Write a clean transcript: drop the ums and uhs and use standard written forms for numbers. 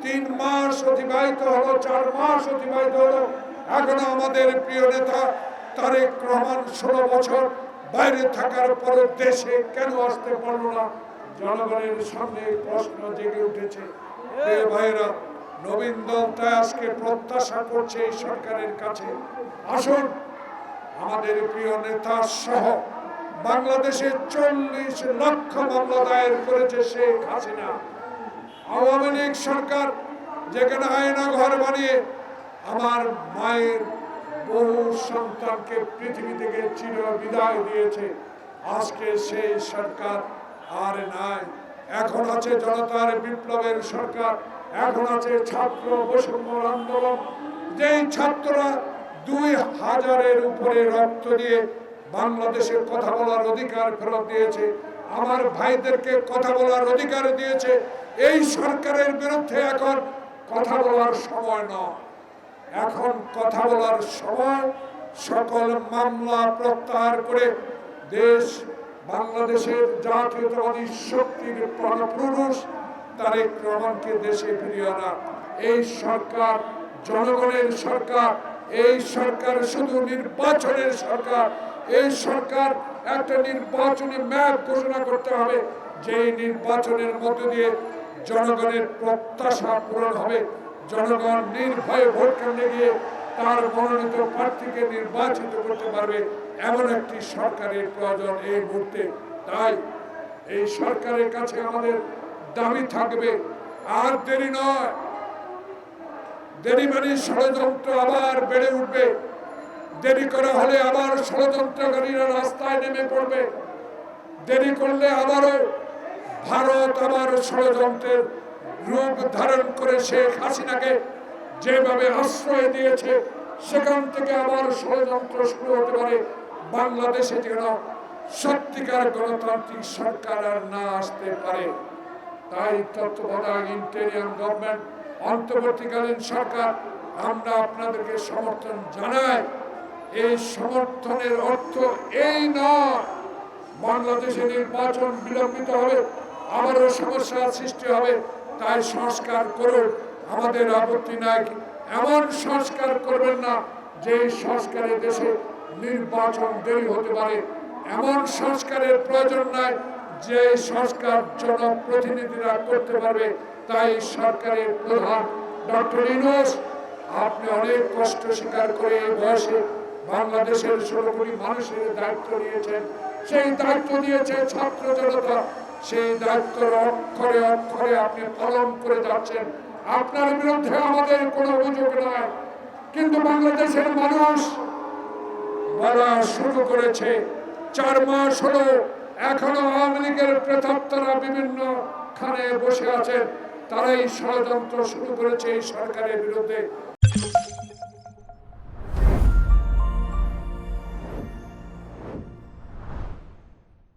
3 মাস অতিবাহিত হলো, 4 মাস অতিবাহিত হলো, এখনো আমাদের প্রিয় নেতা তারেক রহমান 16 বছর বাইরে থাকার পর দেশে কেন আসতে পারলো না? জনগণের সামনে প্রশ্ন জেগে উঠেছে। প্রিয় ভাইরা, নবীন দল তাই আজকে প্রত্যাশা করছে এই সরকারের কাছে, আসুন আমাদের প্রিয় নেতা সহ বাংলাদেশে 40 লক্ষ মামলা দায়ের করেছে শেখ হাসিনা। আওয়ামী লীগ সরকার যেখানে আয়না ঘর বানিয়ে আমার মায়ের বহু সন্তানকে পৃথিবী থেকে চির বিদায় দিয়েছে, আজকে সেই সরকার আর নাই। এখন আছে জনতার বিপ্লবের সরকার, এখন আছে ছাত্র বৈষম্য আন্দোলন। যেই ছাত্ররা 2000-এর উপরে রক্ত দিয়ে বাংলাদেশের কথা বলার অধিকার ফেরত দিয়েছে, আমার ভাইদেরকে কথা বলার অধিকার দিয়েছে, এই সরকারের বিরুদ্ধে এখন কথা বলার সময় নয়। এখন কথা বলার সময় সকল মামলা প্রত্যাহার করে দেশ বাংলাদেশের জাতীয়তাবাদী শক্তির প্রাণপুরুষ তারেক রহমানকে দেশে ফিরিয়ে আনা। এই সরকার জনগণের সরকার, এই সরকার শুধু নির্বাচনের সরকার। এই সরকার একটা নির্বাচনী ম্যাপ ঘোষণা করতে হবে, যে নির্বাচনের মধ্য দিয়ে জনগণের প্রত্যাশা পূরণ হবে, জনগণ নির্ভয়ে ভোট কেন্দ্রে গিয়ে তার মনোনীত প্রার্থীকে নির্বাচিত করতে পারবে, এমন একটি সরকারের প্রয়োজন এই মুহূর্তে। তাই এই সরকারের কাছে আমাদের দাবি থাকবে, আর দেরি নয়। দেরি মানে ষড়যন্ত্র আবার বেড়ে উঠবে, দেরি করা হলে আবার ষড়যন্ত্রকারীরা রাস্তায় নেমে পড়বে, দেরি করলে আবারও ভারত আবার ষড়যন্ত্রের রূপ ধারণ করে শেখ হাসিনাকে যেভাবে আশ্রয় দিয়েছে, সেখান থেকে আবার ষড়যন্ত্র শুরু হতে পারে। বাংলাদেশে যেন সত্যিকার গণতান্ত্রিক সরকার আর না আসতে পারে। তাই তত্ত্বাবধায়ক ইন্টারিম গভর্নমেন্ট, অন্তর্বর্তীকালীন সরকার, আমরা আপনাদেরকে সমর্থন জানাই। এই সমর্থনের অর্থ এই নয় বাংলাদেশে নির্বাচন বিলম্বিত হবে, আবারও সমস্যার সৃষ্টি হবে, তাই সংস্কার করুন, আমাদের আপত্তি নাই। এমন সংস্কার করবেন না যে সংস্কারে দেশে নির্বাচন দেরি হতে পারে। এমন সংস্কারের প্রয়োজন নাই যে সংস্কার জনপ্রতিনিধিরা করতে পারবে। তাই সরকারের প্রধান ডক্টর ইউনূস, আপনি অনেক কষ্ট স্বীকার করে এই বয়সে বাংলাদেশের 16 কোটি মানুষের দায়িত্ব নিয়েছেন। সেই দায়িত্ব দিয়েছে ছাত্র জনতা, সেই দায়িত্বের অক্ষরে অক্ষরে আপনি পালন করে যাচ্ছেন। আপনার বিরুদ্ধে আমাদের কোনো অভিযোগ নয়, কিন্তু বাংলাদেশের মানুষ বলা শুরু করেছে। 4 মাস হলো, এখনো আওয়ামী লীগের প্রেতাত্মারা বিভিন্ন খানে বসে আছেন, তারাই ষড়যন্ত্র শুরু করেছে এই সরকারের বিরুদ্ধে।